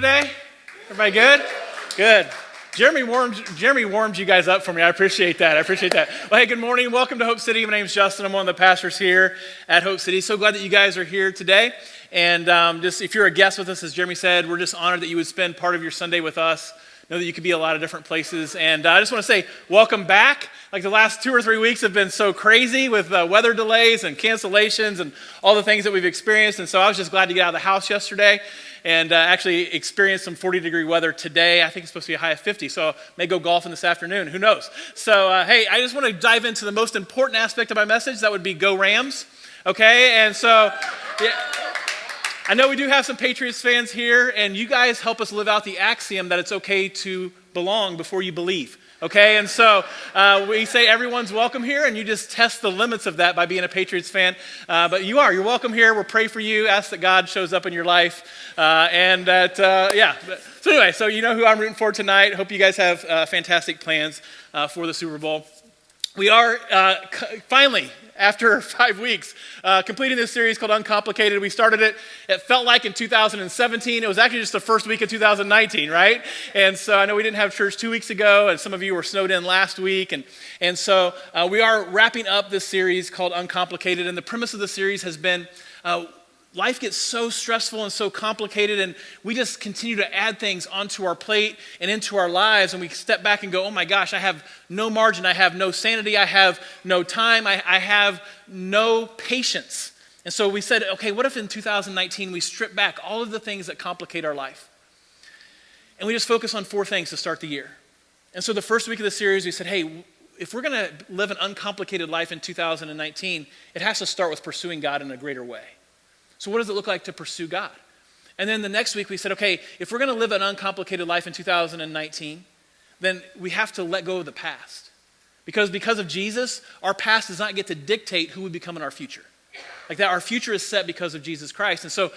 today? Everybody good? Good. Jeremy warmed you guys up for me. I appreciate that. Well, hey, good morning. Welcome to Hope City. My name's Justin. I'm one of the pastors here at Hope City. So glad that you guys are here today. And just if you're a guest with us, as Jeremy said, we're just honored that you would spend part of your Sunday with us. Know that you could be a lot of different places. And I just want to say welcome back. Like the last 2 or 3 weeks have been so crazy with weather delays and cancellations and all the things that we've experienced. And so I was just glad to get out of the house yesterday and actually experience some 40-degree weather today. I think it's supposed to be a high of 50, so I may go golfing this afternoon. Who knows? So, hey, I just want to dive into the most important aspect of my message. That would be go Rams, okay? And so, yeah, I know we do have some Patriots fans here, and you guys help us live out the axiom that it's okay to belong before you believe. Okay, and so we say everyone's welcome here, and you just test the limits of that by being a Patriots fan. But you're welcome here. We'll pray for you, ask that God shows up in your life, and that, yeah. So anyway, so you know who I'm rooting for tonight. Hope you guys have fantastic plans for the Super Bowl. We are finally, after 5 weeks, completing this series called Uncomplicated. We started it felt like in 2017. It was actually just the first week of 2019, right? And so I know we didn't have church 2 weeks ago, and some of you were snowed in last week. And so we are wrapping up this series called Uncomplicated. And the premise of the series has been life gets so stressful and so complicated, and we just continue to add things onto our plate and into our lives, and we step back and go, oh my gosh, I have no margin, I have no sanity, I have no time, I have no patience. And so we said, okay, what if in 2019 we strip back all of the things that complicate our life, and we just focus on 4 things to start the year. And so the first week of the series, we said, hey, if we're going to live an uncomplicated life in 2019, it has to start with pursuing God in a greater way. So what does it look like to pursue God? And then the next week we said, okay, if we're going to live an uncomplicated life in 2019, then we have to let go of the past. Because of Jesus, our past does not get to dictate who we become in our future. Like that, our future is set because of Jesus Christ. And so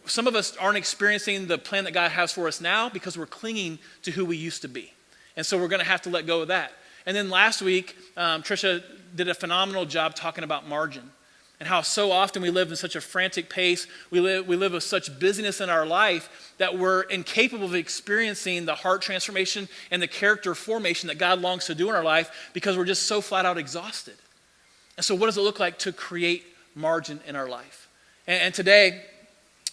some of us aren't experiencing the plan that God has for us now because we're clinging to who we used to be. And so we're going to have to let go of that. And then last week, Trisha did a phenomenal job talking about margin. And how so often we live in such a frantic pace, we live with such busyness in our life that we're incapable of experiencing the heart transformation and the character formation that God longs to do in our life because we're just so flat out exhausted. And so what does it look like to create margin in our life? And today,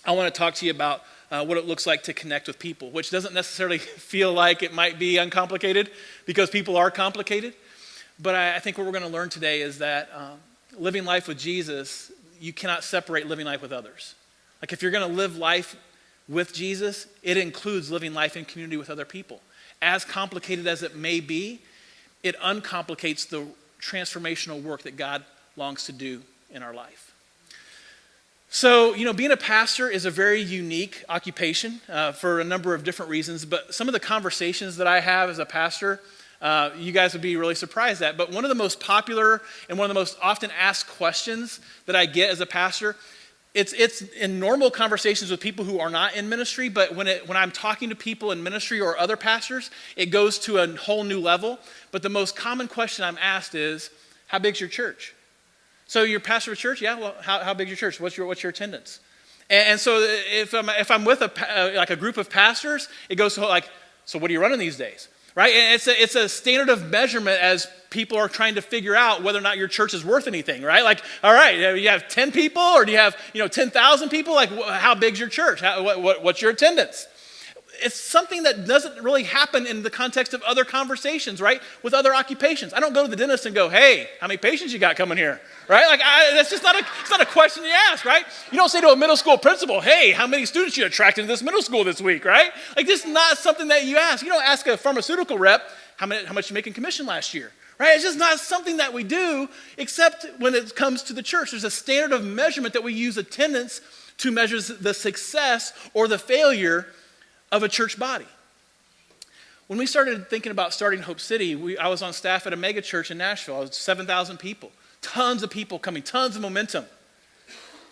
I want to talk to you about what it looks like to connect with people, which doesn't necessarily feel like it might be uncomplicated because people are complicated. But I think what we're going to learn today is that living life with Jesus, you cannot separate living life with others. Like if you're going to live life with Jesus, it includes living life in community with other people. As complicated as it may be, it uncomplicates the transformational work that God longs to do in our life. So, being a pastor is a very unique occupation for a number of different reasons, but some of the conversations that I have as a pastor, you guys would be really surprised at. But one of the most popular and one of the most often asked questions that I get as a pastor, it's in normal conversations with people who are not in ministry, but when I'm talking to people in ministry or other pastors, it goes to a whole new level. But the most common question I'm asked is, how big's your church? So you're pastor of a church? Yeah, well, how big's your church? What's your attendance? And so if I'm with a group of pastors, it goes to like, so what are you running these days? Right? And it's a standard of measurement as people are trying to figure out whether or not your church is worth anything, right? Like, all right, you have 10 people or do you have 10,000 people? Like, how big's your church? What's your attendance? It's something that doesn't really happen in the context of other conversations, right? With other occupations. I don't go to the dentist and go, hey, how many patients you got coming here? Right? Like, that's just it's not a question you ask, right? You don't say to a middle school principal, hey, how many students you attracted to this middle school this week, right? Like, this is not something that you ask. You don't ask a pharmaceutical rep, how much you make in commission last year, right? It's just not something that we do, except when it comes to the church. There's a standard of measurement that we use attendance to measure the success or the failure of a church body. When we started thinking about starting Hope City, I was on staff at a mega church in Nashville. I was 7,000 people. Tons of people coming, tons of momentum,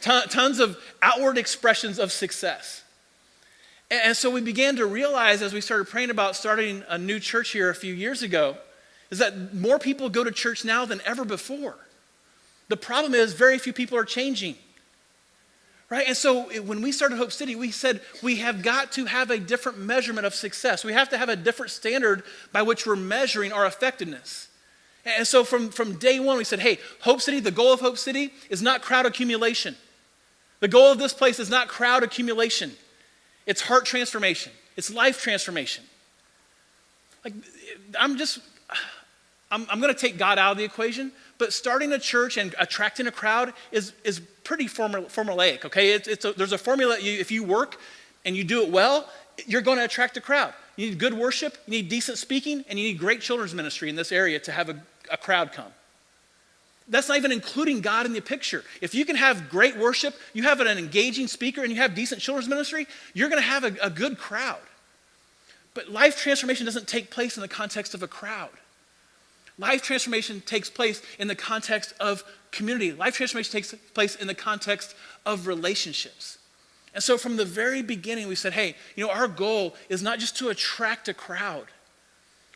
tons of outward expressions of success. And so we began to realize as we started praying about starting a new church here a few years ago, is that more people go to church now than ever before. The problem is very few people are changing. right? And so when we started Hope City, we said we have got to have a different measurement of success. We have to have a different standard by which we're measuring our effectiveness. And so from day one, we said, hey, Hope City, the goal of Hope City is not crowd accumulation. The goal of this place is not crowd accumulation. It's heart transformation. It's life transformation. Like, I'm going to take God out of the equation, but starting a church and attracting a crowd is pretty formulaic, okay? There's a formula. If you work and you do it well, you're going to attract a crowd. You need good worship, you need decent speaking, and you need great children's ministry in this area to have a crowd come. That's not even including God in the picture. If you can have great worship, you have an engaging speaker, and you have decent children's ministry, you're going to have a good crowd. But life transformation doesn't take place in the context of a crowd. Life transformation takes place in the context of community. Life transformation takes place in the context of relationships. And so from the very beginning, we said, hey, our goal is not just to attract a crowd.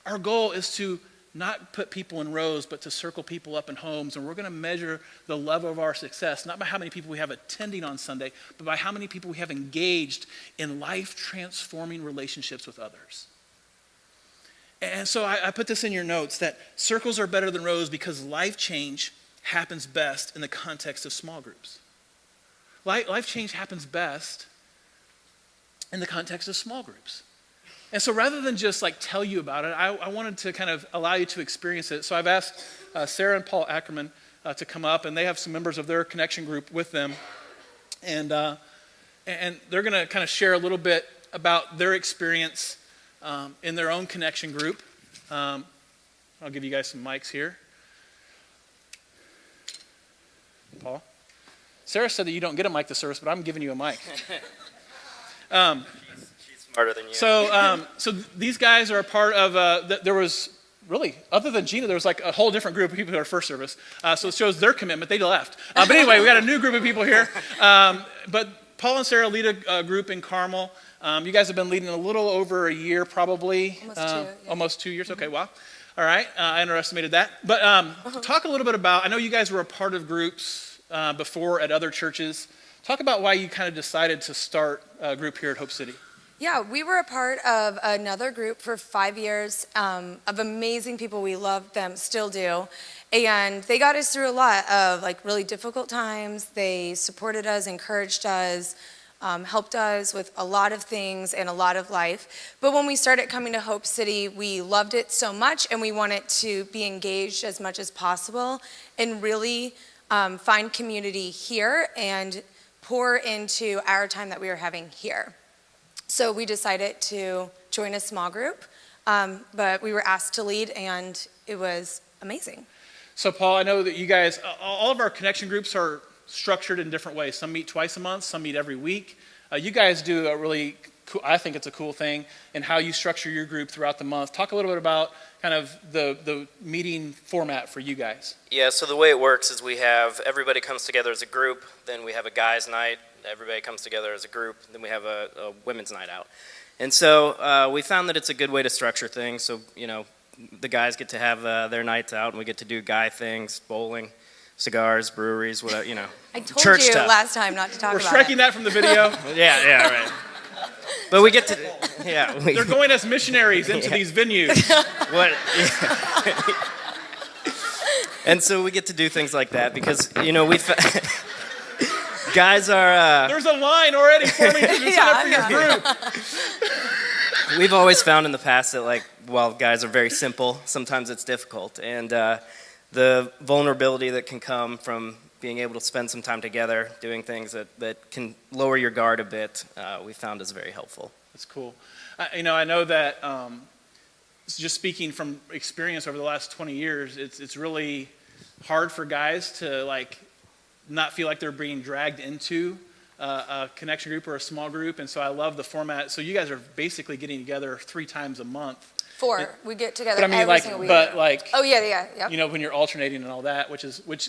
Our goal is to not put people in rows, but to circle people up in homes. And we're going to measure the level of our success, not by how many people we have attending on Sunday, but by how many people we have engaged in life-transforming relationships with others. And so I put this in your notes, that circles are better than rows because life change happens best in the context of small groups. Life change happens best in the context of small groups. And so rather than just tell you about it, I wanted to kind of allow you to experience it. So I've asked Sarah and Paul Ackerman to come up, and they have some members of their connection group with them. And they're going to kind of share a little bit about their experience in their own connection group. I'll give you guys some mics here. Paul? Sarah said that you don't get a mic this service, but I'm giving you a mic. She's smarter than you. So these guys are a part of, there was really, other than Gina, there was a whole different group of people at our first service. So it shows their commitment. They left. But anyway, we got a new group of people here. But Paul and Sarah lead a group in Carmel. You guys have been leading a little over a year, probably. Almost 2 years. Okay, wow. All right, I underestimated that. But talk a little bit about, I know you guys were a part of groups before at other churches. Talk about why you kind of decided to start a group here at Hope City. Yeah, we were a part of another group for 5 years of amazing people. We loved them, still do. And they got us through a lot of really difficult times. They supported us, encouraged us, helped us with a lot of things and a lot of life. But when we started coming to Hope City, we loved it so much, and we wanted to be engaged as much as possible and really find community here and pour into our time that we were having here. So we decided to join a small group, but we were asked to lead, and it was amazing. So Paul, I know that you guys, all of our connection groups are structured in different ways. Some meet twice a month, some meet every week. You guys do a really cool, I think it's a cool thing, in how you structure your group throughout the month. Talk a little bit about kind of the meeting format for you guys. Yeah, so the way it works is we have, everybody comes together as a group, then we have a guys' night, everybody comes together as a group, then we have a women's night out. And so we found that it's a good way to structure things. So, the guys get to have their nights out, and we get to do guy things, bowling, cigars, breweries, whatever, I told church you stuff. last time not to talk We're about striking that from the video. Yeah, right. But we get to, yeah. They're going as missionaries into these venues. What? Yeah. And so we get to do things like that because, guys are... There's a line already forming to sign up for your group. We've always found in the past that, while guys are very simple, sometimes it's difficult. And the vulnerability that can come from being able to spend some time together, doing things that can lower your guard a bit, we found is very helpful. That's cool. I know that just speaking from experience over the last 20 years, it's really hard for guys to not feel like they're being dragged into a connection group or a small group. And so I love the format. So you guys are basically getting together 3 times a month. 4. We get together but I mean, every single week. Oh yeah. When you're alternating and all that, which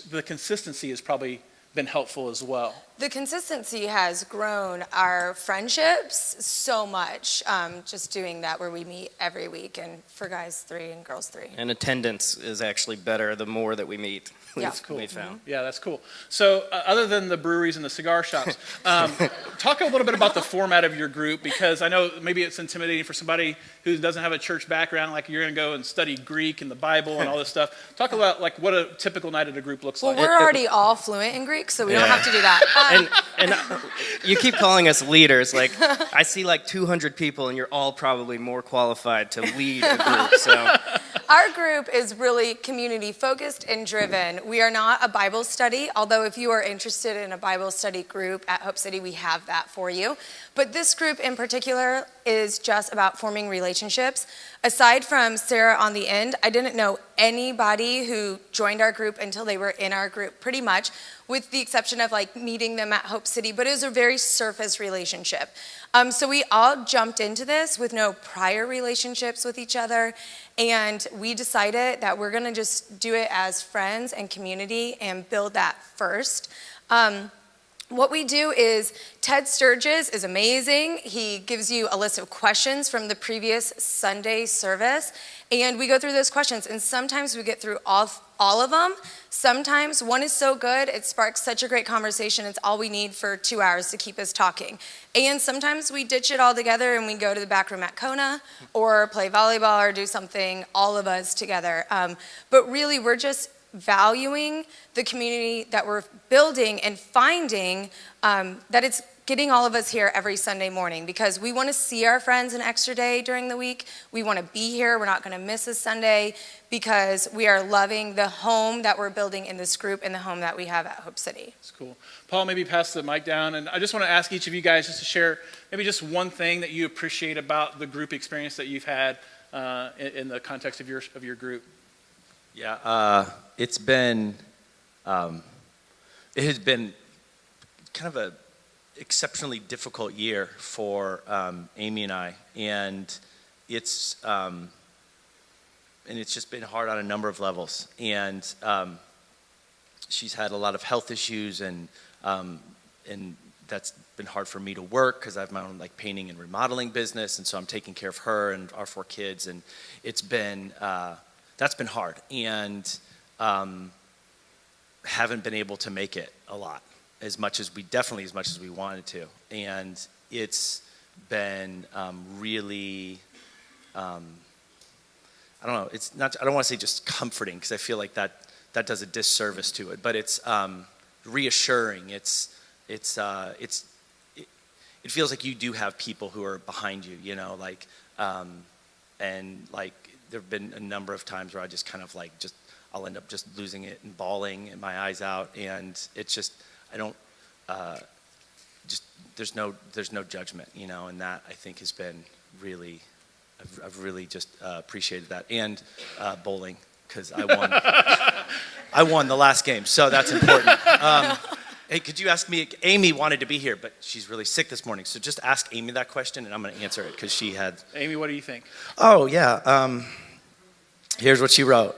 the consistency has probably been helpful as well. The consistency has grown our friendships so much, just doing that where we meet every week, and for guys 3 and girls 3. And attendance is actually better the more that we meet. Yeah. That's cool. We found. Yeah, that's cool. So other than the breweries and the cigar shops, talk a little bit about the format of your group, because I know maybe it's intimidating for somebody who doesn't have a church background, like you're going to go and study Greek and the Bible and all this stuff. Talk about like what a typical night at a group looks like. Well, we're already all fluent in Greek, so we don't have to do that. And you keep calling us leaders. Like, I see like 200 people, and you're all probably more qualified to lead a group. So Our group is really community focused and driven. We are not a Bible study, although if you are interested in a Bible study group at Hope City, we have that for you. But this group in particular is just about forming relationships. Aside from Sarah on the end, I didn't know anybody who joined our group until they were in our group, pretty much, with the exception of like meeting them at Hope City, but it was a very surface relationship. So we all jumped into this with no prior relationships with each other, and we decided that we're gonna just do it as friends and community and build that first. What we do is, Ted Sturgis is amazing. He gives you a list of questions from the previous Sunday service, and we go through those questions, and sometimes we get through all of them. Sometimes one is so good, it sparks such a great conversation, it's all we need for 2 hours to keep us talking. And sometimes we ditch it all together and we go to the back room at Kona or play volleyball or do something, all of us together. But really, we're just valuing the community that we're building and finding that it's getting all of us here every Sunday morning, because we want to see our friends an extra day during the week. We want to be here. We're not going to miss a Sunday, because we are loving the home that we're building in this group and the home that we have at Hope City. That's cool. Paul, maybe pass the mic down, and I just want to ask each of you guys just to share maybe just one thing that you appreciate about the group experience that you've had in the context of your group. Yeah, it's been, it has been kind of a exceptionally difficult year for Amy and I, and it's just been hard on a number of levels. And she's had a lot of health issues, and that's been hard for me to work because I have my own like painting and remodeling business, and so I'm taking care of her and our 4 kids, and it's been that's been hard, and haven't been able to make it a lot as much as we wanted to, and it's been really I don't know, it's not, I don't want to say just comforting, because I feel like that does a disservice to it, but it's reassuring. It feels like you do have people who are behind you, you know, like and like there have been a number of times where I just kind of like I'll end up just losing it and bawling and my eyes out, and it's just I don't there's no judgment, you know, and that I think has been really I've really just appreciated that, and bowling, because I won the last game, so that's important. Hey, could you ask me? Amy wanted to be here, but she's really sick this morning, so just ask Amy that question, and I'm going to answer it, because she had. Amy, what do you think? Oh yeah, here's what she wrote.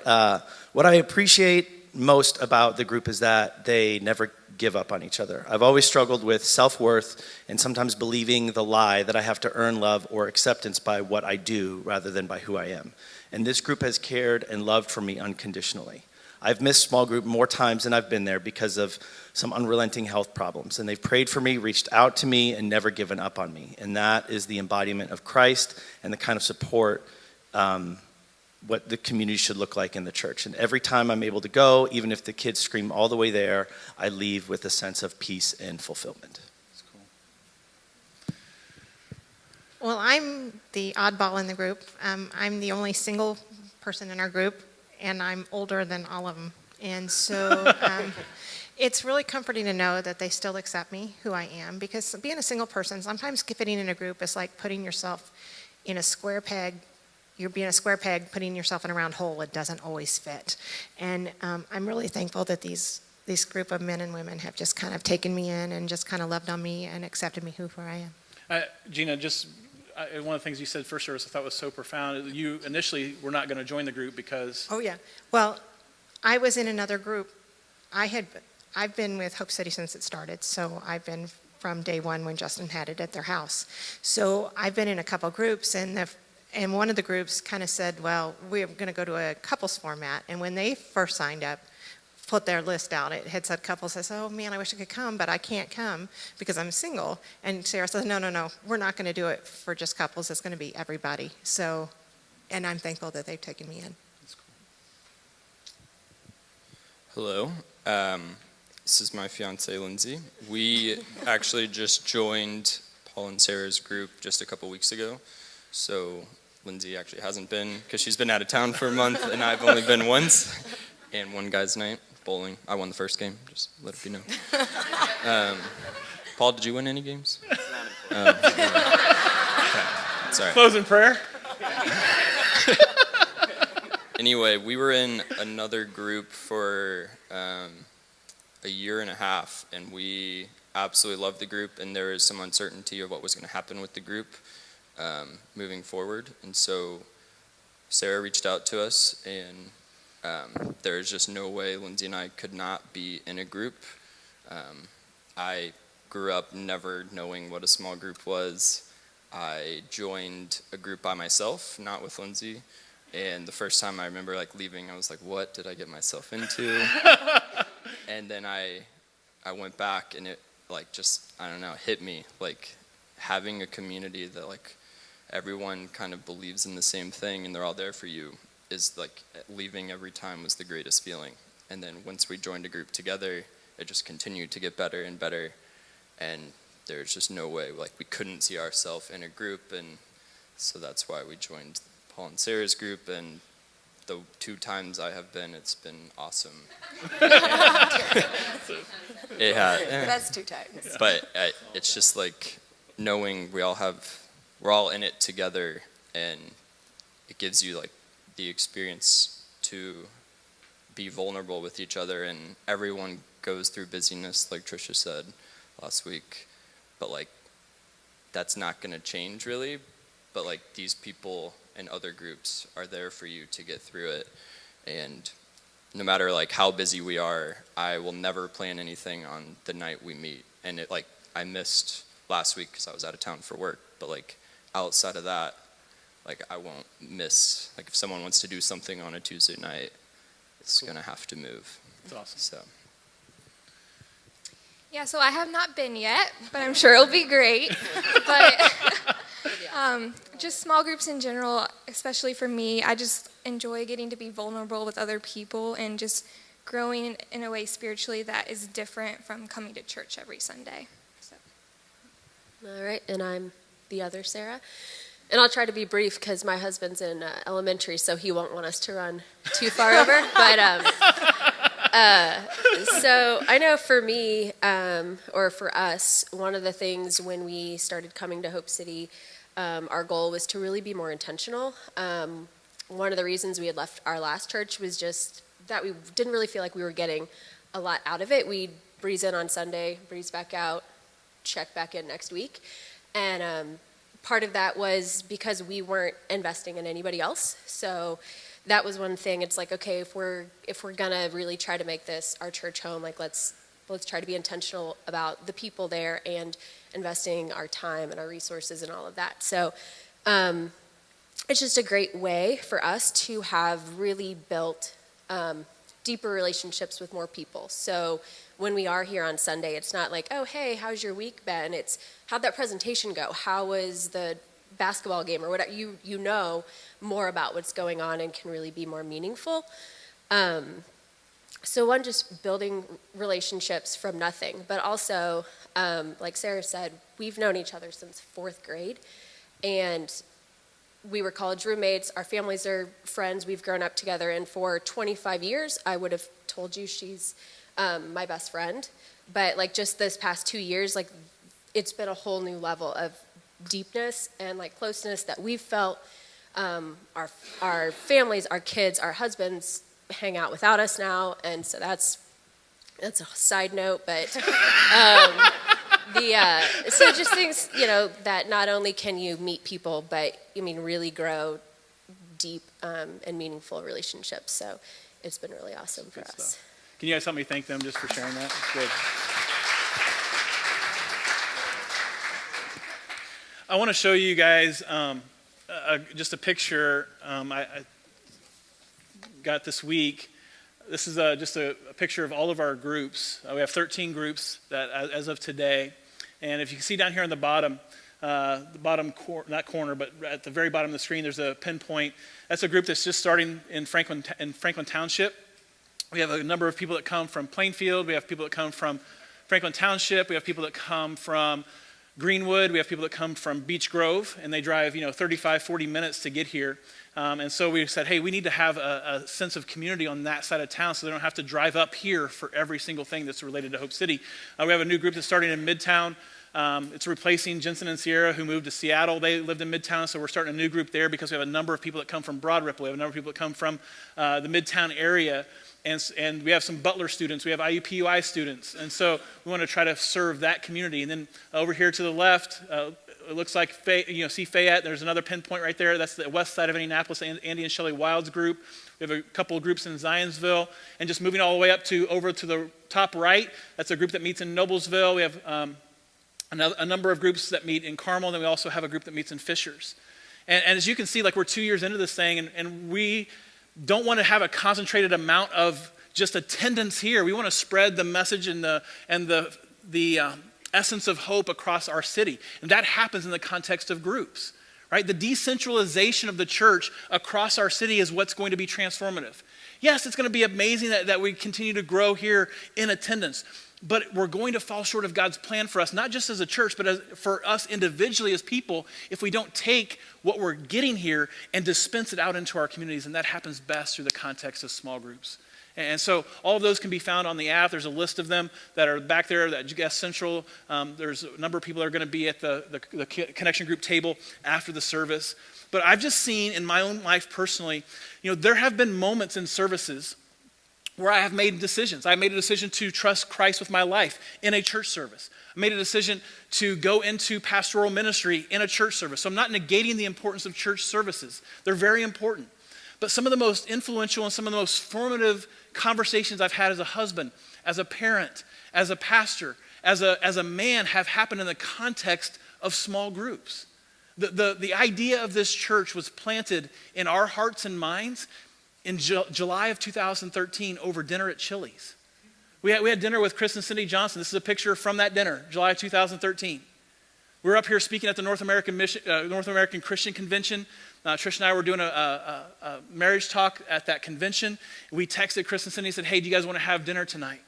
What I appreciate most about the group is that they never give up on each other. I've always struggled with self-worth and sometimes believing the lie that I have to earn love or acceptance by what I do rather than by who I am. And this group has cared and loved for me unconditionally. I've missed small group more times than I've been there because of some unrelenting health problems. And they've prayed for me, reached out to me, and never given up on me. And that is the embodiment of Christ and the kind of support what the community should look like in the church. And every time I'm able to go, even if the kids scream all the way there, I leave with a sense of peace and fulfillment. That's cool. Well, I'm the oddball in the group. I'm the only single person in our group, and I'm older than all of them. And so it's really comforting to know that they still accept me, who I am, because being a single person, sometimes fitting in a group is like putting yourself in a square peg. You're being a square peg, putting yourself in a round hole. It doesn't always fit. And I'm really thankful that this group of men and women have just kind of taken me in and just kind of loved on me and accepted me who I am. Gina, one of the things you said first service I thought was so profound. You initially were not going to join the group because... Oh, yeah. Well, I was in another group. I I've been with Hope City since it started, so I've been from day one when Justin had it at their house. So I've been in a couple groups, and one of the groups kind of said, well, we're going to go to a couples format. And when they first signed up, put their list out, it had said couples. I said, oh man, I wish I could come, but I can't come because I'm single. And Sarah said, no, we're not going to do it for just couples. It's going to be everybody. So, and I'm thankful that they've taken me in. Hello. This is my fiance, Lindsay. We actually just joined Paul and Sarah's group just a couple weeks ago. So Lindsay actually hasn't been, because she's been out of town for a month, and I've only been once. And one guy's night, bowling. I won the first game, just let it be known. Paul, did you win any games? Okay. Sorry. Closing prayer. Anyway, we were in another group for a year and a half, and we absolutely loved the group, and there was some uncertainty of what was going to happen with the group moving forward. And so Sarah reached out to us, and there's just no way Lindsay and I could not be in a group. I grew up never knowing what a small group was. I joined a group by myself, not with Lindsay. And the first time I remember leaving, I was like, what did I get myself into? And then I went back, and it just, I don't know, hit me. Having a community that everyone kind of believes in the same thing and they're all there for you is leaving every time was the greatest feeling. And then once we joined a group together, it just continued to get better and better. And there's just no way, we couldn't see ourselves in a group. And so that's why we joined Paul and Sarah's group, and the 2 times I have been, it's been awesome. It had. That's 2 times. But it's just knowing we're all in it together, and it gives you the experience to be vulnerable with each other, and everyone goes through busyness, like Tricia said last week, but that's not going to change really, but these people and other groups are there for you to get through it. And no matter how busy we are, I will never plan anything on the night we meet. And it I missed last week because I was out of town for work, but outside of that, I won't miss, if someone wants to do something on a Tuesday night, it's gonna have to move. That's awesome. So Yeah, so I have not been yet, but I'm sure it'll be great. But just small groups in general, especially for me, I just enjoy getting to be vulnerable with other people and just growing in a way spiritually that is different from coming to church every Sunday. So. All right, and I'm the other Sarah. And I'll try to be brief because my husband's in elementary, so he won't want us to run too far over. But so I know for me, or for us, one of the things when we started coming to Hope City, our goal was to really be more intentional. One of the reasons we had left our last church was just that we didn't really feel like we were getting a lot out of it. We'd breeze in on Sunday, breeze back out, check back in next week. And part of that was because we weren't investing in anybody else. So that was one thing. It's okay, if we're gonna really try to make this our church home, let's try to be intentional about the people there and investing our time and our resources and all of that. So it's just a great way for us to have really built deeper relationships with more people. So when we are here on Sunday, it's not oh, hey, how's your week been? It's, how'd that presentation go? How was the basketball game or whatever? You know more about what's going on and can really be more meaningful. So one, just building relationships from nothing, but also, like Sarah said, we've known each other since 4th grade, and we were college roommates. Our families are friends. We've grown up together, and for 25 years, I would have told you she's my best friend. But just this past 2 years, it's been a whole new level of deepness and closeness that we've felt. Our families, our kids, our husbands hang out without us now, and so that's a side note, but so just things that not only can you meet people, but really grow deep and meaningful relationships. So it's been really awesome for us. Can you guys help me thank them just for sharing that? It's good. I want to show you guys just a picture I got this week. This is just a picture of all of our groups. We have 13 groups that, as of today. And if you can see down here on the bottom not corner, but at the very bottom of the screen, there's a pinpoint. That's a group that's just starting in Franklin Township. We have a number of people that come from Plainfield. We have people that come from Franklin Township. We have people that come from Greenwood. We have people that come from Beech Grove, and they drive 35, 40 minutes to get here. And so we said, hey, we need to have a sense of community on that side of town so they don't have to drive up here for every single thing that's related to Hope City. We have a new group that's starting in Midtown. It's replacing Jensen and Sierra, who moved to Seattle. They lived in Midtown, so we're starting a new group there because we have a number of people that come from Broad Ripple. We have a number of people that come from the Midtown area. And we have some Butler students. We have IUPUI students. And so we want to try to serve that community. And then over here to the left, it looks like, see Fayette. There's another pinpoint right there. That's the west side of Indianapolis, Andy and Shelley Wild's group. We have a couple of groups in Zionsville. And just moving all the way up over to the top right, that's a group that meets in Noblesville. We have a number of groups that meet in Carmel. And then we also have a group that meets in Fishers. And as you can see, we're 2 years into this thing, and we don't want to have a concentrated amount of just attendance here. We want to spread the message and the essence of hope across our city. And that happens in the context of groups, right? The decentralization of the church across our city is what's going to be transformative. Yes, it's going to be amazing that we continue to grow here in attendance, but we're going to fall short of God's plan for us, not just as a church, but for us individually as people, if we don't take what we're getting here and dispense it out into our communities. And that happens best through the context of small groups. And so all of those can be found on the app. There's a list of them that are back there at Guest Central. There's a number of people that are going to be at the connection group table after the service. But I've just seen in my own life personally, there have been moments in services where I have made decisions. I made a decision to trust Christ with my life in a church service. I made a decision to go into pastoral ministry in a church service. So I'm not negating the importance of church services. They're very important. But some of the most influential and some of the most formative conversations I've had as a husband, as a parent, as a pastor, as a man have happened in the context of small groups. The idea of this church was planted in our hearts and minds in July of 2013 over dinner at Chili's. We had dinner with Chris and Cindy Johnson. This is a picture from that dinner, July 2013. We were up here speaking at the North American Christian Convention. Trish and I were doing a marriage talk at that convention. We texted Chris and Cindy and said, hey, do you guys want to have dinner tonight?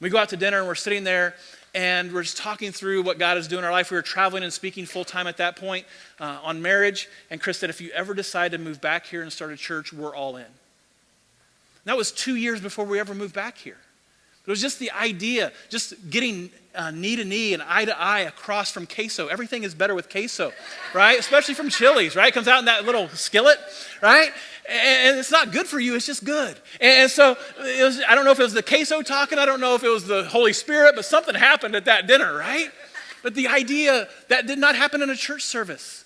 We go out to dinner and we're sitting there and we're just talking through what God is doing in our life. We were traveling and speaking full time at that point on marriage. And Chris said, if you ever decide to move back here and start a church, we're all in. And that was 2 years before we ever moved back here. It was just the idea, just getting knee to knee and eye to eye across from queso. Everything is better with queso, right? Especially from Chili's, right? It comes out in that little skillet, right? And it's not good for you, it's just good. And so I don't know if it was the queso talking, I don't know if it was the Holy Spirit, but something happened at that dinner, right? But the idea, that did not happen in a church service,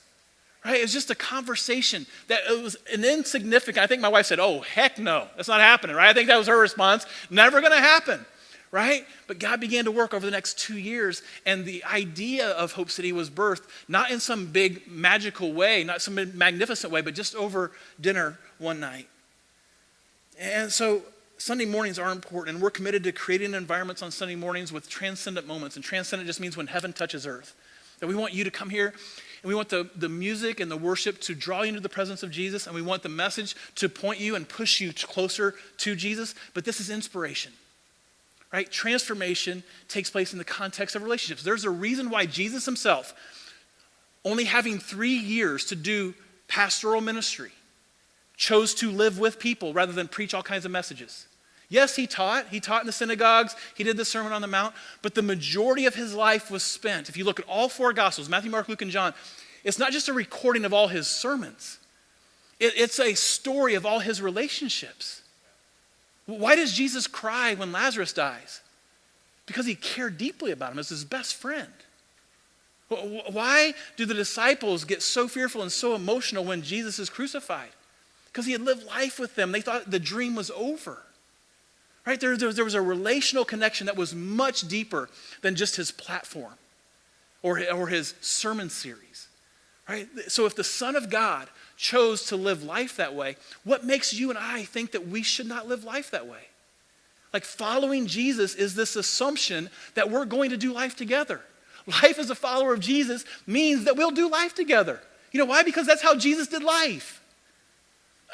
right? It was just a conversation that it was an insignificant. I think my wife said, oh, heck no, that's not happening, right? I think that was her response. Never going to happen, right? But God began to work over the next 2 years, and the idea of Hope City was birthed, not in some big magical way, not some magnificent way, but just over dinner one night. And so Sunday mornings are important, and we're committed to creating environments on Sunday mornings with transcendent moments, and transcendent just means when heaven touches earth. That we want you to come here, and we want the music and the worship to draw you into the presence of Jesus, and we want the message to point you and push you closer to Jesus. But this is inspiration, right? Transformation takes place in the context of relationships. There's a reason why Jesus himself, only having 3 years to do pastoral ministry, chose to live with people rather than preach all kinds of messages. Yes, he taught in the synagogues, he did the Sermon on the Mount, but the majority of his life was spent, if you look at all 4 Gospels, Matthew, Mark, Luke, and John, it's not just a recording of all his sermons. It's a story of all his relationships. Why does Jesus cry when Lazarus dies? Because he cared deeply about him as his best friend. Why do the disciples get so fearful and so emotional when Jesus is crucified? Because he had lived life with them. They thought the dream was over. right? There was a relational connection that was much deeper than just his platform or his sermon series, right? So if the Son of God chose to live life that way, what makes you and I think that we should not live life that way? Like, following Jesus is this assumption that we're going to do life together. Life as a follower of Jesus means that we'll do life together. You know why? Because that's how Jesus did life.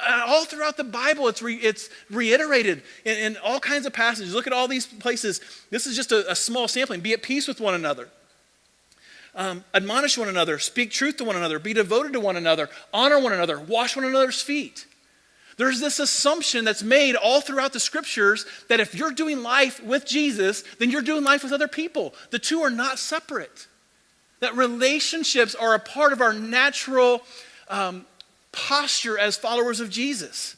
All throughout the Bible, it's reiterated in all kinds of passages. Look at all these places. This is just a small sampling. Be at peace with one another. Admonish one another. Speak truth to one another. Be devoted to one another. Honor one another. Wash one another's feet. There's this assumption that's made all throughout the scriptures that if you're doing life with Jesus, then you're doing life with other people. The two are not separate. That relationships are a part of our natural posture as followers of Jesus.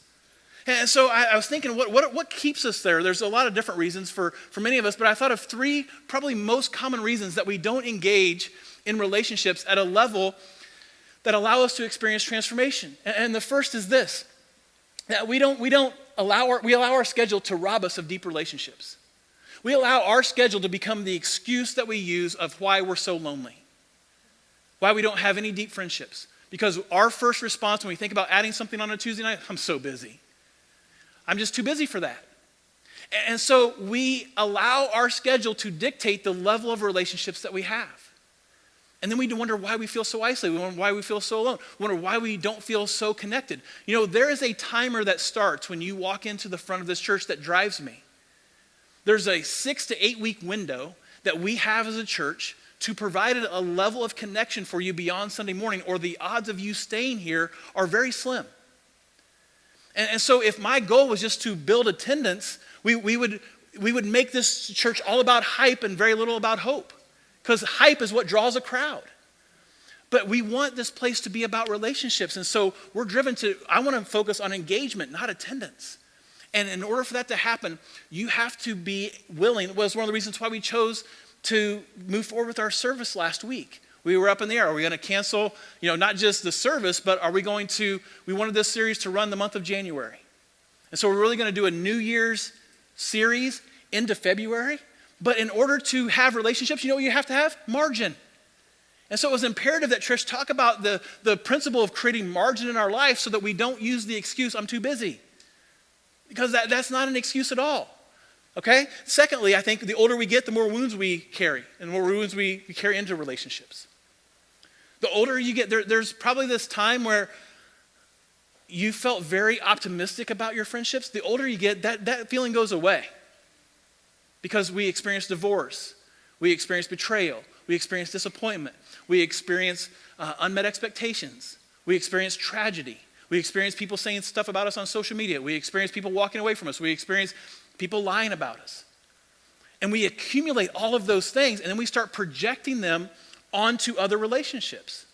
And so I was thinking, what keeps us there? There's a lot of different reasons for many of us, but I thought of three probably most common reasons that we don't engage in relationships at a level that allow us to experience transformation. And the first is this. That we allow our schedule to rob us of deep relationships. We allow our schedule to become the excuse that we use of why we're so lonely, why we don't have any deep friendships. Because our first response when we think about adding something on a Tuesday night, I'm so busy. I'm just too busy for that. And so we allow our schedule to dictate the level of relationships that we have. And then we wonder why we feel so isolated. We wonder why we feel so alone. We wonder why we don't feel so connected. You know, there is a timer that starts when you walk into the front of this church that drives me. There's a 6 to 8 week window that we have as a church to provide a level of connection for you beyond Sunday morning, or the odds of you staying here are very slim. And so if my goal was just to build attendance, we would make this church all about hype and very little about hope. Because hype is what draws a crowd. But we want this place to be about relationships. And so we're driven I want to focus on engagement, not attendance. And in order for that to happen, you have to be willing. It was one of the reasons why we chose to move forward with our service last week. We were up in the air. Are we going to cancel, not just the service, but we wanted this series to run the month of January. And so we're really going to do a New Year's series into February. But in order to have relationships, you know what you have to have? Margin. And so it was imperative that Trish talk about the principle of creating margin in our life so that we don't use the excuse, I'm too busy. Because that's not an excuse at all. Okay? Secondly, I think the older we get, the more wounds we carry, and the more wounds we carry into relationships. The older you get, there's probably this time where you felt very optimistic about your friendships. The older you get, that feeling goes away. Because we experience divorce, we experience betrayal, we experience disappointment, we experience unmet expectations, we experience tragedy, we experience people saying stuff about us on social media, we experience people walking away from us, we experience people lying about us. And we accumulate all of those things, and then we start projecting them onto other relationships.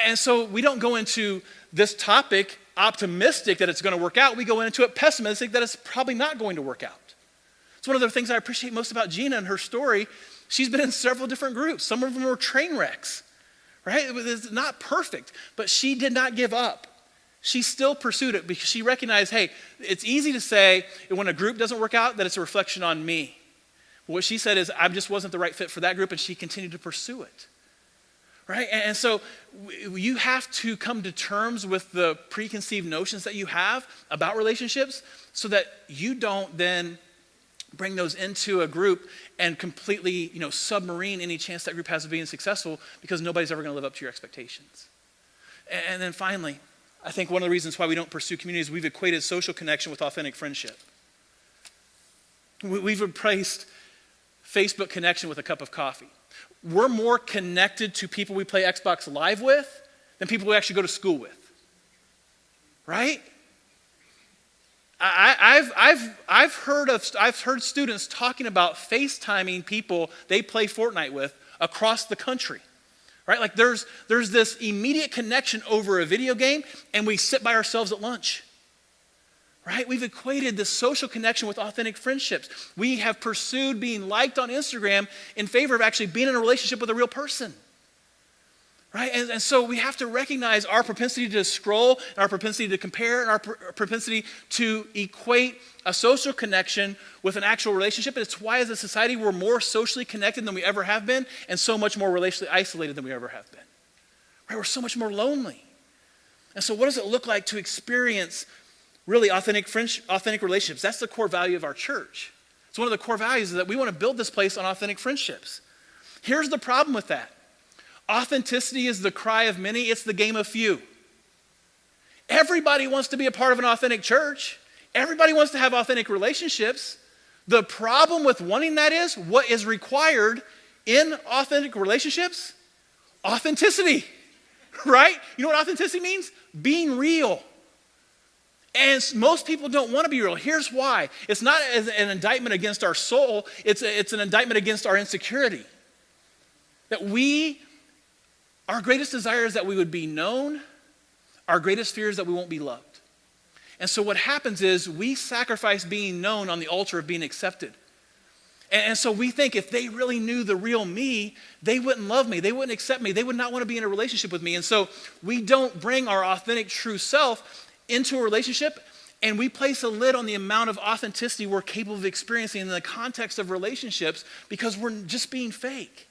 And so we don't go into this topic optimistic that it's going to work out, we go into it pessimistic that it's probably not going to work out. It's one of the things I appreciate most about Gina and her story. She's been in several different groups. Some of them were train wrecks, right? It's not perfect, but she did not give up. She still pursued it because she recognized, hey, it's easy to say when a group doesn't work out that it's a reflection on me. What she said is, I just wasn't the right fit for that group, and she continued to pursue it, right? And so you have to come to terms with the preconceived notions that you have about relationships so that you don't then bring those into a group and completely, submarine any chance that group has of being successful, because nobody's ever going to live up to your expectations. And then finally, I think one of the reasons why we don't pursue community is we've equated social connection with authentic friendship. We've replaced Facebook connection with a cup of coffee. We're more connected to people we play Xbox Live with than people we actually go to school with, right? I've heard students talking about FaceTiming people they play Fortnite with across the country, right? Like there's this immediate connection over a video game, and we sit by ourselves at lunch, right? We've equated the social connection with authentic friendships. We have pursued being liked on Instagram in favor of actually being in a relationship with a real person, right? And so we have to recognize our propensity to scroll, and our propensity to compare, and our propensity to equate a social connection with an actual relationship. And it's why as a society we're more socially connected than we ever have been, and so much more relationally isolated than we ever have been. Right? We're so much more lonely. And so what does it look like to experience really authentic relationships? That's the core value of our church. It's one of the core values is that we want to build this place on authentic friendships. Here's the problem with that. Authenticity is the cry of many. It's the game of few. Everybody wants to be a part of an authentic church. Everybody wants to have authentic relationships. The problem with wanting that is what is required in authentic relationships? Authenticity, right? You know what authenticity means? Being real. And most people don't want to be real. Here's why. It's not an indictment against our soul. It's an indictment against our insecurity. That our greatest desire is that we would be known. Our greatest fear is that we won't be loved. And so what happens is we sacrifice being known on the altar of being accepted. And so we think if they really knew the real me, they wouldn't love me. They wouldn't accept me. They would not want to be in a relationship with me. And so we don't bring our authentic true self into a relationship, and we place a lid on the amount of authenticity we're capable of experiencing in the context of relationships because we're just being fake.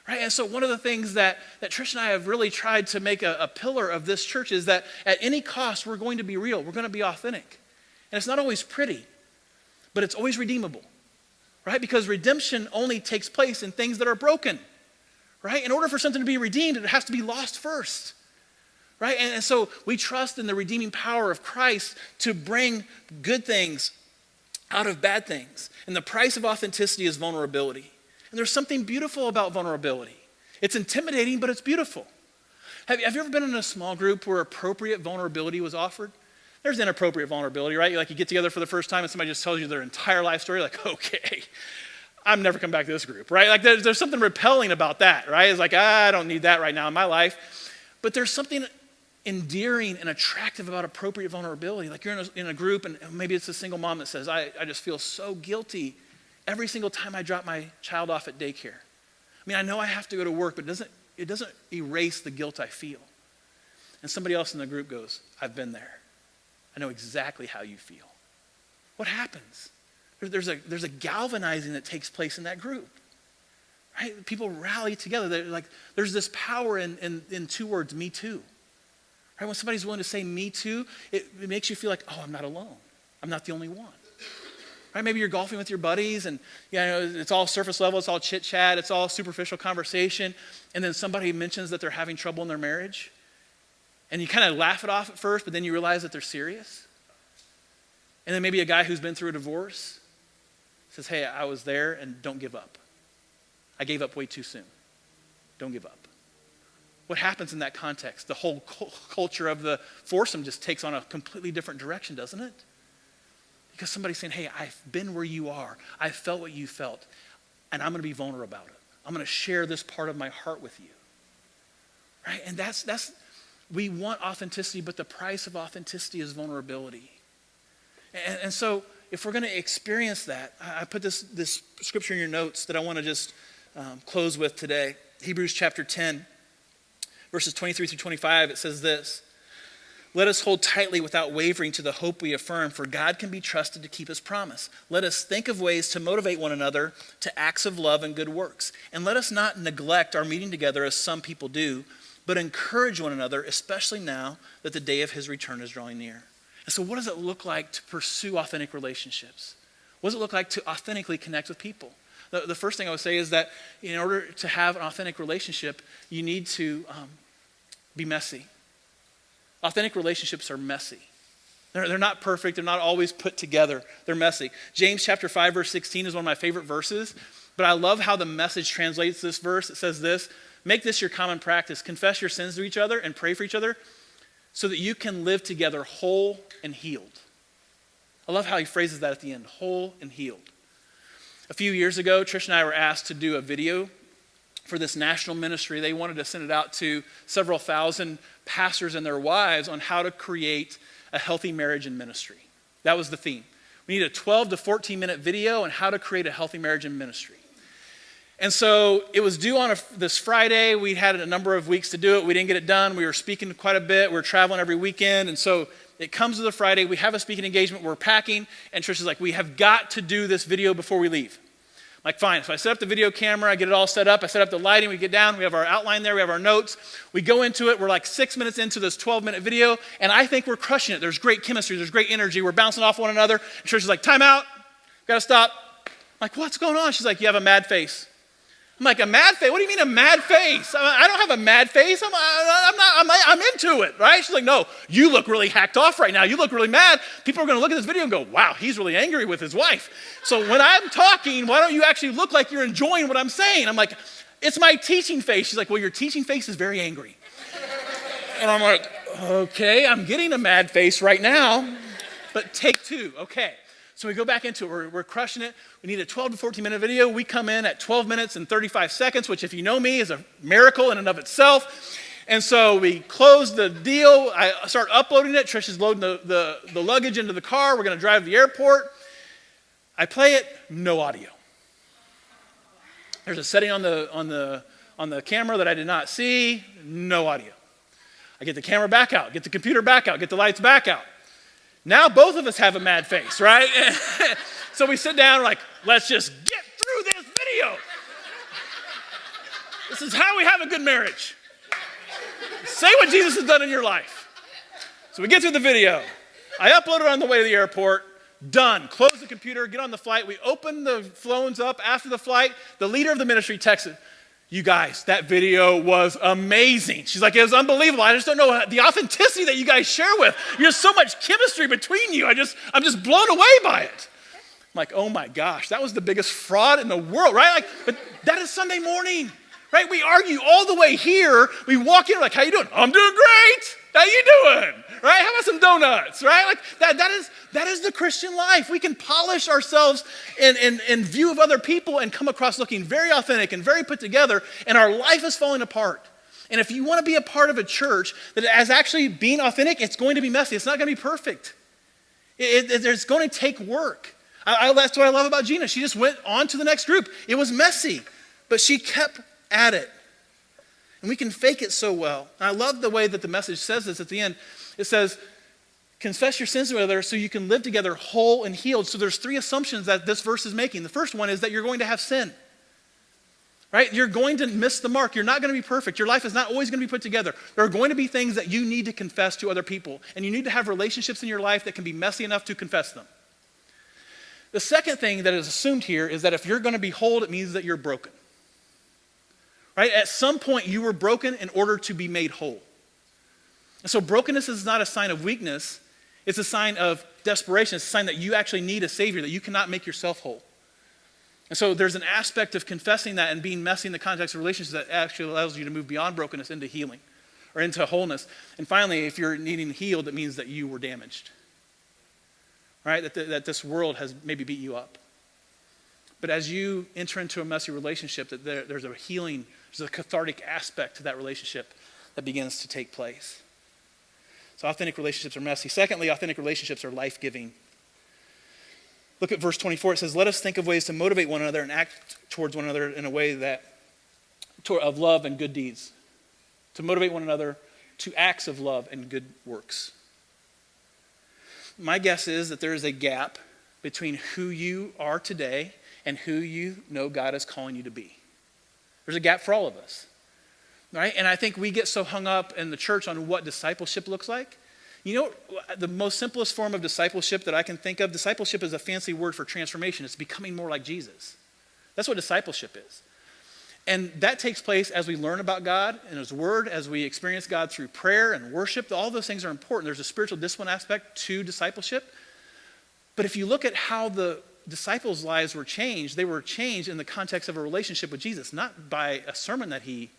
Right? And so one of the things that Trish and I have really tried to make a pillar of this church is that at any cost, we're going to be real. We're going to be authentic. And it's not always pretty, but it's always redeemable. Right? Because redemption only takes place in things that are broken. Right? In order for something to be redeemed, it has to be lost first. Right? And so we trust in the redeeming power of Christ to bring good things out of bad things. And the price of authenticity is vulnerability. And there's something beautiful about vulnerability. It's intimidating, but it's beautiful. Have you ever been in a small group where appropriate vulnerability was offered? There's inappropriate vulnerability, right? Like you get together for the first time and somebody just tells you their entire life story, like, okay, I'm never coming back to this group, right? Like there's something repelling about that, right? It's like, I don't need that right now in my life. But there's something endearing and attractive about appropriate vulnerability. Like you're in a group and maybe it's a single mom that says, I just feel so guilty every single time I drop my child off at daycare. I mean, I know I have to go to work, but it doesn't erase the guilt I feel. And somebody else in the group goes, I've been there. I know exactly how you feel. What happens? There's a galvanizing that takes place in that group. Right? People rally together. There's this power in two words, me too. Right? When somebody's willing to say me too, it makes you feel like, oh, I'm not alone. I'm not the only one. Right? Maybe you're golfing with your buddies and it's all surface level, it's all chit chat, it's all superficial conversation, and then somebody mentions that they're having trouble in their marriage, and you kind of laugh it off at first, but then you realize that they're serious. And then maybe a guy who's been through a divorce says, hey, I was there and don't give up. I gave up way too soon. Don't give up. What happens in that context? The whole culture of the foursome just takes on a completely different direction, doesn't it? Because somebody's saying, hey, I've been where you are. I've felt what you felt. And I'm going to be vulnerable about it. I'm going to share this part of my heart with you. Right? And we want authenticity, but the price of authenticity is vulnerability. And so if we're going to experience that, I put this scripture in your notes that I want to just close with today. Hebrews chapter 10, verses 23 through 25, it says this. Let us hold tightly without wavering to the hope we affirm, for God can be trusted to keep his promise. Let us think of ways to motivate one another to acts of love and good works. And let us not neglect our meeting together as some people do, but encourage one another, especially now that the day of his return is drawing near. And so what does it look like to pursue authentic relationships? What does it look like to authentically connect with people? The first thing I would say is that in order to have an authentic relationship, you need to be messy. Authentic relationships are messy. They're not perfect. They're not always put together. They're messy. James chapter 5, verse 16 is one of my favorite verses, but I love how the Message translates this verse. It says this, make this your common practice. Confess your sins to each other and pray for each other so that you can live together whole and healed. I love how he phrases that at the end, whole and healed. A few years ago, Trish and I were asked to do a video for this national ministry. They wanted to send it out to several thousand pastors and their wives on how to create a healthy marriage and ministry. That was the theme. We need a 12 to 14 minute video on how to create a healthy marriage and ministry. And so it was due on this Friday. We had a number of weeks to do it. We didn't get it done. We were speaking quite a bit. We were traveling every weekend. And so it comes to the Friday. We have a speaking engagement. We're packing. And Trish is like, we have got to do this video before we leave. I'm like, fine. So I set up the video camera. I get it all set up. I set up the lighting. We get down. We have our outline there. We have our notes. We go into it. We're like 6 minutes into this 12-minute video. And I think we're crushing it. There's great chemistry. There's great energy. We're bouncing off one another. And Trish is like, time out. Got to stop. I'm like, what's going on? She's like, you have a mad face. I'm like, a mad face? What do you mean a mad face? I don't have a mad face. I'm into it, right? She's like, no, you look really hacked off right now. You look really mad. People are going to look at this video and go, wow, he's really angry with his wife. So when I'm talking, why don't you actually look like you're enjoying what I'm saying? I'm like, it's my teaching face. She's like, well, your teaching face is very angry. And I'm like, okay, I'm getting a mad face right now, but take two, okay. So we go back into it. We're crushing it. We need a 12 to 14 minute video. We come in at 12 minutes and 35 seconds, which if you know me is a miracle in and of itself. And so we close the deal. I start uploading it. Trish is loading the luggage into the car. We're going to drive to the airport. I play it, no audio. There's a setting on the camera that I did not see, no audio. I get the camera back out, get the computer back out, get the lights back out. Now both of us have a mad face, right? So we sit down, we're like, let's just get through this video. This is how we have a good marriage. Say what Jesus has done in your life. So we get through the video. I upload it on the way to the airport. Done. Close the computer, get on the flight. We open the phones up after the flight. The leader of the ministry texted, you guys, that video was amazing. She's like, it was unbelievable. I just don't know the authenticity that you guys share with. There's so much chemistry between you. I'm just blown away by it. I'm like, oh my gosh, that was the biggest fraud in the world, right? Like, but that is Sunday morning, right? We argue all the way here. We walk in like, how you doing? I'm doing great. How you doing? Right? How about some donuts? Right? Like that is the Christian life. We can polish ourselves in view of other people and come across looking very authentic and very put together, and our life is falling apart. And if you want to be a part of a church that is actually being authentic, it's going to be messy. It's not going to be perfect. It's going to take work. That's what I love about Gina. She just went on to the next group. It was messy, but she kept at it. And we can fake it so well. And I love the way that the message says this at the end. It says, confess your sins to one another so you can live together whole and healed. So there's three assumptions that this verse is making. The first one is that you're going to have sin. Right? You're going to miss the mark. You're not going to be perfect. Your life is not always going to be put together. There are going to be things that you need to confess to other people. And you need to have relationships in your life that can be messy enough to confess them. The second thing that is assumed here is that if you're going to be whole, it means that you're broken. Right? At some point, you were broken in order to be made whole. And so brokenness is not a sign of weakness. It's a sign of desperation. It's a sign that you actually need a Savior, that you cannot make yourself whole. And so there's an aspect of confessing that and being messy in the context of relationships that actually allows you to move beyond brokenness into healing or into wholeness. And finally, if you're needing healed, it means that you were damaged. Right? That this world has maybe beat you up. But as you enter into a messy relationship, that there's a healing, there's a cathartic aspect to that relationship that begins to take place. So authentic relationships are messy. Secondly, authentic relationships are life-giving. Look at verse 24. It says, let us think of ways to motivate one another and act towards one another in a way of love and good deeds. To motivate one another to acts of love and good works. My guess is that there is a gap between who you are today and who you know God is calling you to be. There's a gap for all of us, right? And I think we get so hung up in the church on what discipleship looks like. You know, the most simplest form of discipleship that I can think of, discipleship is a fancy word for transformation. It's becoming more like Jesus. That's what discipleship is. And that takes place as we learn about God and His Word, as we experience God through prayer and worship. All those things are important. There's a spiritual discipline aspect to discipleship. But if you look at how the disciples' lives were changed, they were changed in the context of a relationship with Jesus, not by a sermon that He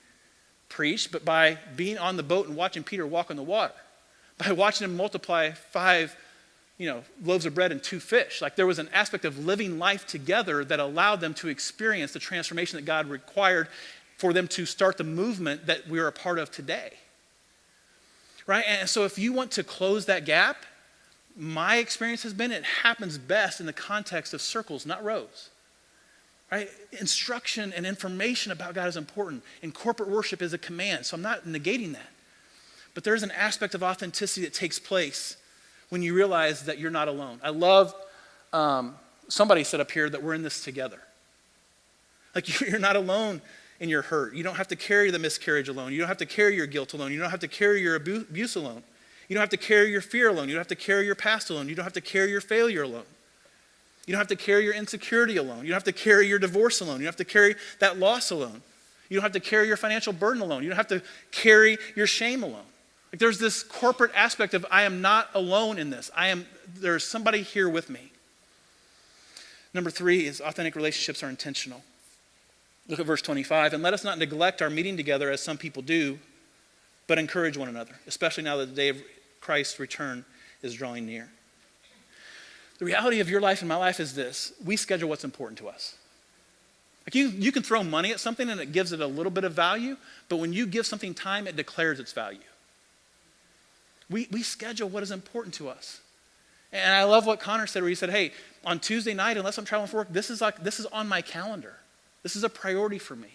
preached, but by being on the boat and watching Peter walk on the water, by watching him multiply 5 loaves of bread and 2 fish. Like there was an aspect of living life together that allowed them to experience the transformation that God required for them to start the movement that we're a part of today. Right? And so if you want to close that gap, my experience has been it happens best in the context of circles, not rows. right? Instruction and information about God is important, and corporate worship is a command, so I'm not negating that. But there's an aspect of authenticity that takes place when you realize that you're not alone. I love, somebody said up here that we're in this together. Like you're not alone in your hurt. You don't have to carry the miscarriage alone. You don't have to carry your guilt alone. You don't have to carry your abuse alone. You don't have to carry your fear alone. You don't have to carry your past alone. You don't have to carry your failure alone. You don't have to carry your insecurity alone. You don't have to carry your divorce alone. You don't have to carry that loss alone. You don't have to carry your financial burden alone. You don't have to carry your shame alone. Like there's this corporate aspect of I am not alone in this. There's somebody here with me. Number 3 is authentic relationships are intentional. Look at verse 25. And let us not neglect our meeting together as some people do, but encourage one another, especially now that the day of Christ's return is drawing near. The reality of your life and my life is this. We schedule what's important to us. Like you can throw money at something and it gives it a little bit of value, but when you give something time, it declares its value. We schedule what is important to us. And I love what Connor said, where he said, hey, on Tuesday night, unless I'm traveling for work, this is on my calendar. This is a priority for me.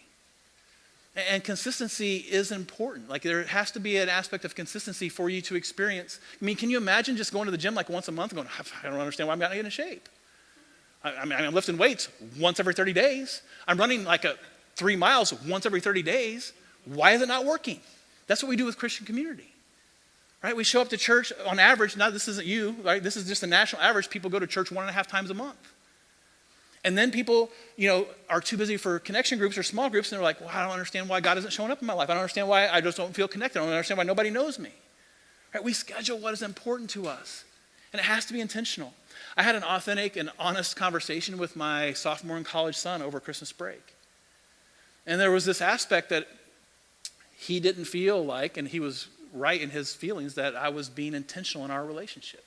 And consistency is important. Like there has to be an aspect of consistency for you to experience. I mean, can you imagine just going to the gym like once a month and going, I don't understand why I'm not getting in shape. I'm lifting weights once every 30 days. I'm running 3 miles once every 30 days. Why is it not working? That's what we do with Christian community. Right? We show up to church on average. Now this isn't you, right? This is just the national average. People go to church 1.5 times a month. And then people, are too busy for connection groups or small groups, and they're like, well, I don't understand why God isn't showing up in my life. I don't understand why I just don't feel connected. I don't understand why nobody knows me. Right? We schedule what is important to us, and it has to be intentional. I had an authentic and honest conversation with my sophomore in college son over Christmas break. And there was this aspect that he didn't feel like, and he was right in his feelings, that I was being intentional in our relationship.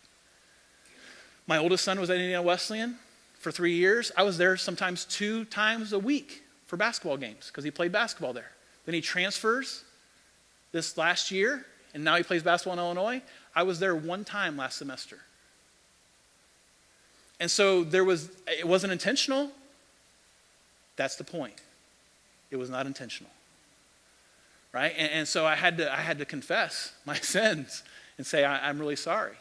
My oldest son was at Indiana Wesleyan for 3 years. I was there sometimes 2 times a week for basketball games because he played basketball there. Then he transfers this last year, and now he plays basketball in Illinois. I was there 1 time last semester. And so it wasn't intentional. That's the point. It was not intentional. Right? And so I had to confess my sins and say, I'm really sorry.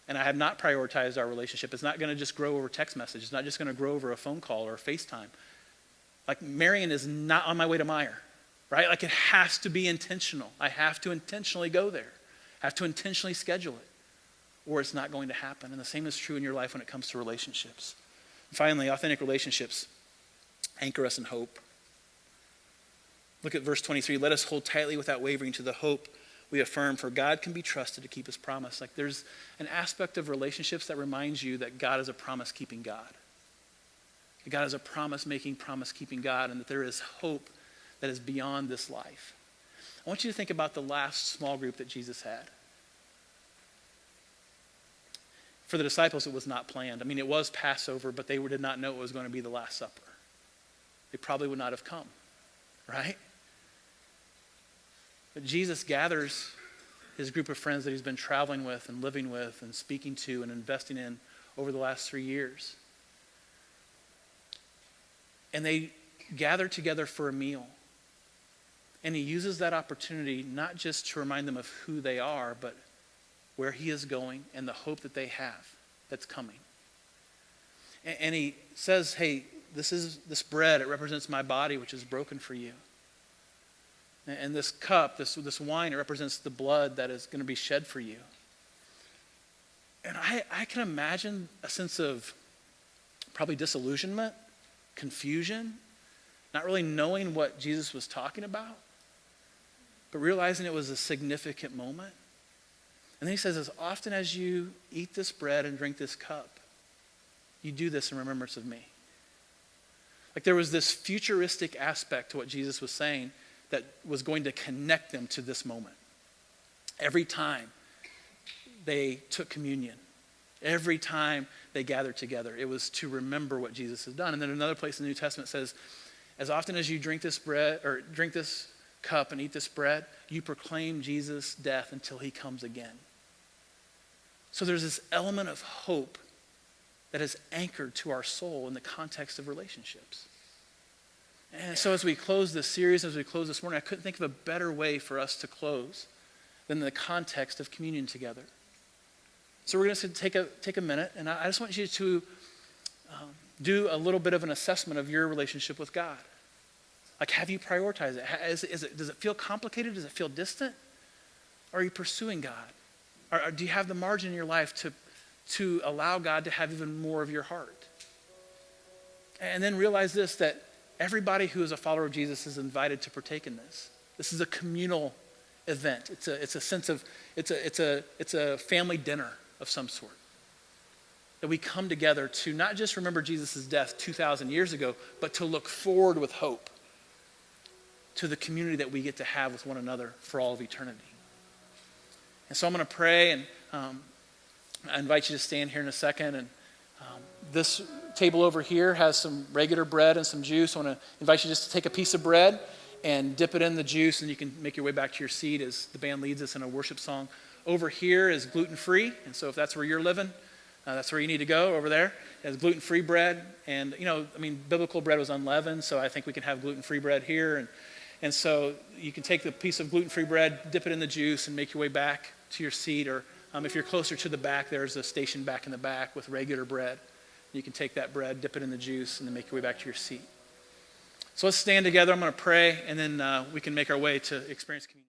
And I have not prioritized our relationship. It's not going to just grow over text message. It's not just going to grow over a phone call or a FaceTime. Like Marion is not on my way to Meyer, right? Like it has to be intentional. I have to intentionally go there. I have to intentionally schedule it, or it's not going to happen. And the same is true in your life when it comes to relationships. And finally, authentic relationships anchor us in hope. Look at verse 23. Let us hold tightly without wavering to the hope we affirm, for God can be trusted to keep his promise. Like there's an aspect of relationships that reminds you that God is a promise-keeping God. That God is a promise-making, promise-keeping God, and that there is hope that is beyond this life. I want you to think about the last small group that Jesus had. For the disciples, it was not planned. I mean, it was Passover, but they did not know it was going to be the Last Supper. They probably would not have come, right? But Jesus gathers his group of friends that he's been traveling with and living with and speaking to and investing in over the last 3 years. And they gather together for a meal. And he uses that opportunity not just to remind them of who they are, but where he is going and the hope that they have that's coming. And he says, hey, this bread, it represents my body, which is broken for you. And this cup, this wine, it represents the blood that is going to be shed for you. And I can imagine a sense of probably disillusionment, confusion, not really knowing what Jesus was talking about, but realizing it was a significant moment. And then he says, as often as you eat this bread and drink this cup, you do this in remembrance of me. Like there was this futuristic aspect to what Jesus was saying that was going to connect them to this moment. Every time they took communion, every time they gathered together, it was to remember what Jesus has done. And then another place in the New Testament says, as often as you drink this bread or drink this cup and eat this bread, you proclaim Jesus' death until he comes again. So there's this element of hope that is anchored to our soul in the context of relationships. And so as we close this series, as we close this morning, I couldn't think of a better way for us to close than the context of communion together. So we're going to take a minute, and I just want you to do a little bit of an assessment of your relationship with God. Like, have you prioritized it? Does it feel complicated? Does it feel distant? Or are you pursuing God? Or do you have the margin in your life to allow God to have even more of your heart? And then realize this, that everybody who is a follower of Jesus is invited to partake in this. This is a communal event. It's a family dinner of some sort. That we come together to not just remember Jesus' death 2,000 years ago, but to look forward with hope to the community that we get to have with one another for all of eternity. And so I'm going to pray, and I invite you to stand here in a second. And this table over here has some regular bread and some juice. I want to invite you just to take a piece of bread and dip it in the juice, and you can make your way back to your seat as the band leads us in a worship song. Over here is gluten-free, and so if that's where you're living, that's where you need to go, over there. It has gluten-free bread, and biblical bread was unleavened, so I think we can have gluten-free bread here. And so you can take the piece of gluten-free bread, dip it in the juice, and make your way back to your seat. Or if you're closer to the back, there's a station back in the back with regular bread. You can take that bread, dip it in the juice, and then make your way back to your seat. So let's stand together. I'm going to pray, and then we can make our way to experience communion.